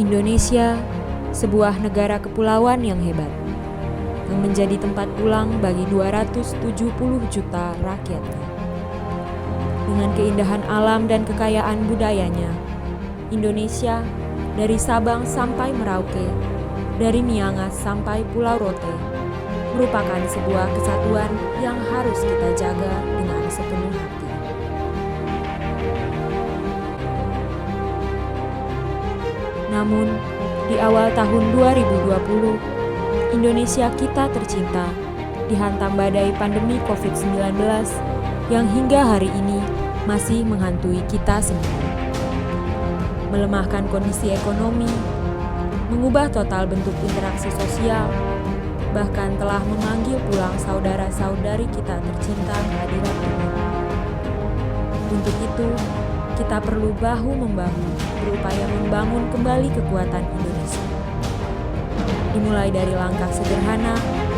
Indonesia, sebuah negara kepulauan yang hebat, yang menjadi tempat pulang bagi 270 juta rakyatnya. Dengan keindahan alam dan kekayaan budayanya, Indonesia dari Sabang sampai Merauke, dari Miangas sampai Pulau Rote, merupakan sebuah kesatuan yang harus kita jaga dengan sepenuh hati. Namun, di awal tahun 2020, Indonesia kita tercinta dihantam badai pandemi COVID-19 yang hingga hari ini masih menghantui kita semua. Melemahkan kondisi ekonomi, mengubah total bentuk interaksi sosial, bahkan telah memanggil pulang saudara-saudari kita tercinta ke hadirat Tuhan. Untuk itu, kita perlu bahu-membahu berupaya membangun kembali kekuatan Indonesia. Dimulai dari langkah sederhana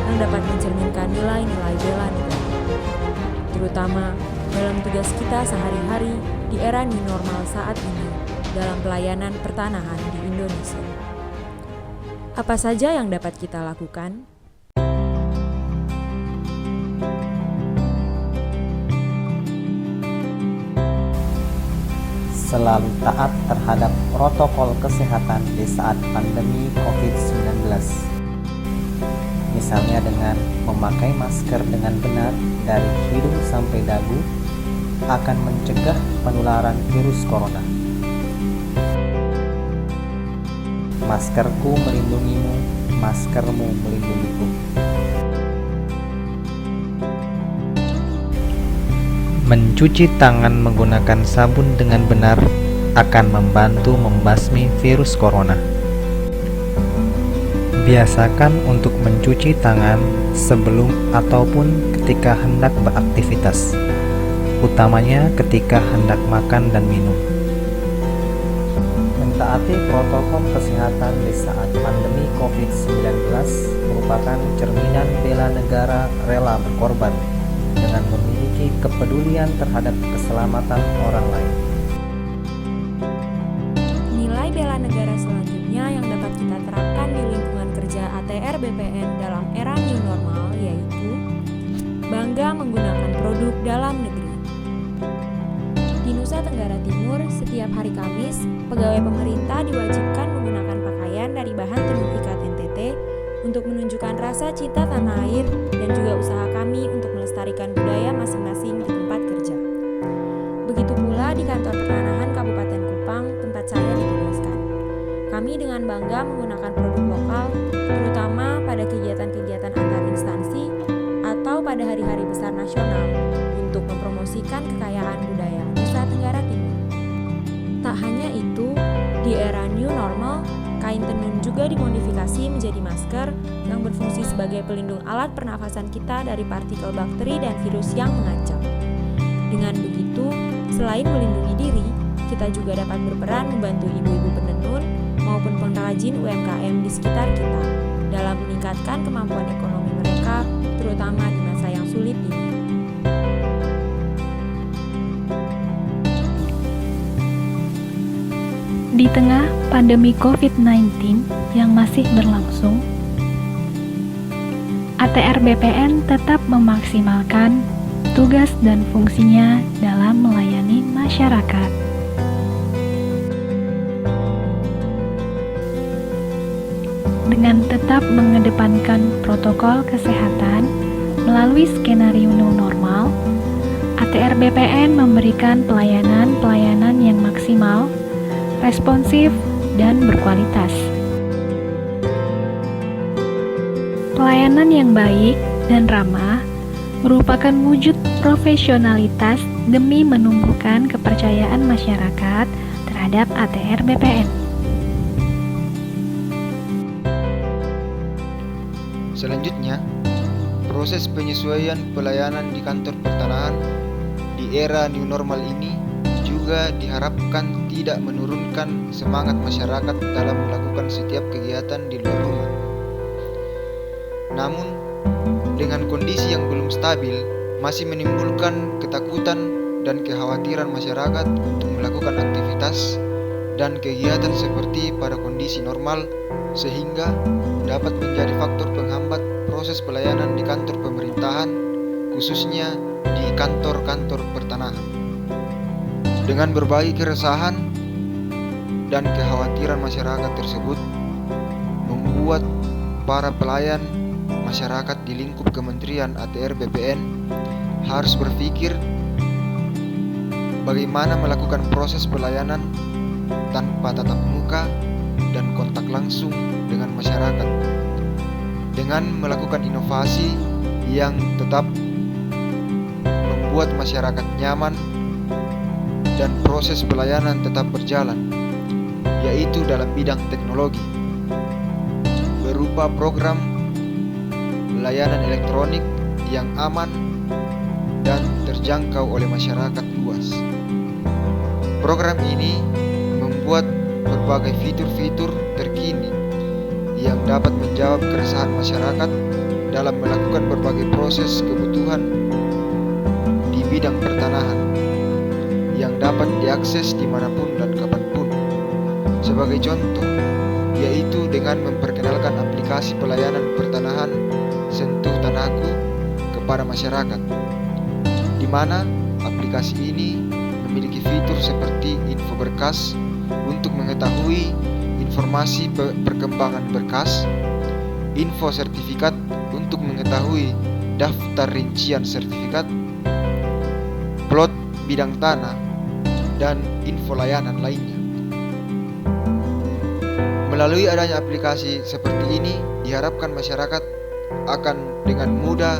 yang dapat mencerminkan nilai-nilai bela negara, terutama dalam tugas kita sehari-hari di era new normal saat ini dalam pelayanan pertanahan di Indonesia. Apa saja yang dapat kita lakukan? Selalu taat terhadap protokol kesehatan di saat pandemi COVID-19. Misalnya dengan memakai masker dengan benar dari hidung sampai dagu akan mencegah penularan virus corona. Maskerku melindungimu, maskermu melindungiku. Mencuci tangan menggunakan sabun dengan benar akan membantu membasmi virus corona. Biasakan untuk mencuci tangan sebelum ataupun ketika hendak beraktivitas, utamanya ketika hendak makan dan minum. Mentaati protokol kesehatan di saat pandemi COVID-19 merupakan cerminan bela negara rela berkorban dengan memiliki kepedulian terhadap keselamatan orang lain. Nilai bela negara selanjutnya yang dapat kita terapkan di lingkungan kerja ATR BPN dalam era new normal yaitu bangga menggunakan produk dalam negeri. Di Nusa Tenggara Timur, setiap hari Kamis, pegawai pemerintah diwajibkan menggunakan pakaian dari bahan tenun ikat NTT untuk menunjukkan rasa cinta tanah air dan juga usaha kami untuk melestarikan budaya masing-masing di tempat kerja. Begitu pula di kantor pertanahan Kabupaten Kupang, tempat saya ditugaskan. Kami dengan bangga menggunakan produk lokal, terutama pada kegiatan-kegiatan antar instansi atau pada hari-hari besar nasional untuk mempromosikan kekayaan budaya Nusa Tenggara Timur. Tak hanya itu, di era new normal, kain tenun juga dimodifikasi menjadi masker yang berfungsi sebagai pelindung alat pernafasan kita dari partikel bakteri dan virus yang mengancam. Dengan begitu, selain melindungi diri, kita juga dapat berperan membantu ibu-ibu penenun maupun pengrajin UMKM di sekitar kita dalam meningkatkan kemampuan ekonomi mereka, terutama di masa yang sulit ini. Di tengah pandemi COVID-19 yang masih berlangsung, ATR BPN tetap memaksimalkan tugas dan fungsinya dalam melayani masyarakat. Dengan tetap mengedepankan protokol kesehatan melalui skenario new normal, ATR BPN memberikan pelayanan-pelayanan yang maksimal, responsif, dan berkualitas. Pelayanan yang baik dan ramah merupakan wujud profesionalitas demi menumbuhkan kepercayaan masyarakat terhadap ATR BPN. Selanjutnya, proses penyesuaian pelayanan di kantor pertanahan di era new normal ini juga diharapkan tidak menurunkan semangat masyarakat dalam melakukan setiap kegiatan di luar rumah. Namun, dengan kondisi yang belum stabil, masih menimbulkan ketakutan dan kekhawatiran masyarakat untuk melakukan aktivitas dan kegiatan seperti pada kondisi normal, sehingga dapat menjadi faktor penghambat proses pelayanan di kantor pemerintahan, khususnya di kantor-kantor pertanahan. Dengan berbagai keresahan dan kekhawatiran masyarakat tersebut, membuat para pelayan masyarakat di lingkup Kementerian ATR BPN harus berpikir bagaimana melakukan proses pelayanan tanpa tatap muka dan kontak langsung dengan masyarakat, dengan melakukan inovasi yang tetap membuat masyarakat nyaman dan proses pelayanan tetap berjalan, yaitu dalam bidang teknologi, berupa program layanan elektronik yang aman dan terjangkau oleh masyarakat luas. Program ini membuat berbagai fitur-fitur terkini yang dapat menjawab keresahan masyarakat dalam melakukan berbagai proses kebutuhan di bidang pertanahan yang dapat diakses dimanapun dan kapanpun. Sebagai contoh, yaitu dengan memperkenalkan aplikasi pelayanan pertanahan Sentuh Tanahku kepada masyarakat, di mana aplikasi ini memiliki fitur seperti info berkas untuk mengetahui informasi perkembangan berkas, info sertifikat untuk mengetahui daftar rincian sertifikat, plot bidang tanah, dan info layanan lainnya. Melalui adanya aplikasi seperti ini, diharapkan masyarakat akan dengan mudah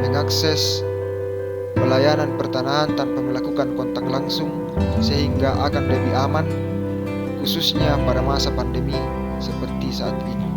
mengakses pelayanan pertanahan tanpa melakukan kontak langsung, sehingga akan lebih aman, khususnya pada masa pandemi seperti saat ini.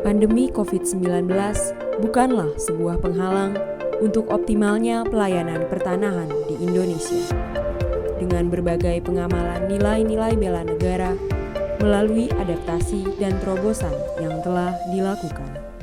Pandemi COVID-19 bukanlah sebuah penghalang untuk optimalnya pelayanan pertanahan di Indonesia. Dengan berbagai pengamalan nilai-nilai bela negara melalui adaptasi dan terobosan yang telah dilakukan.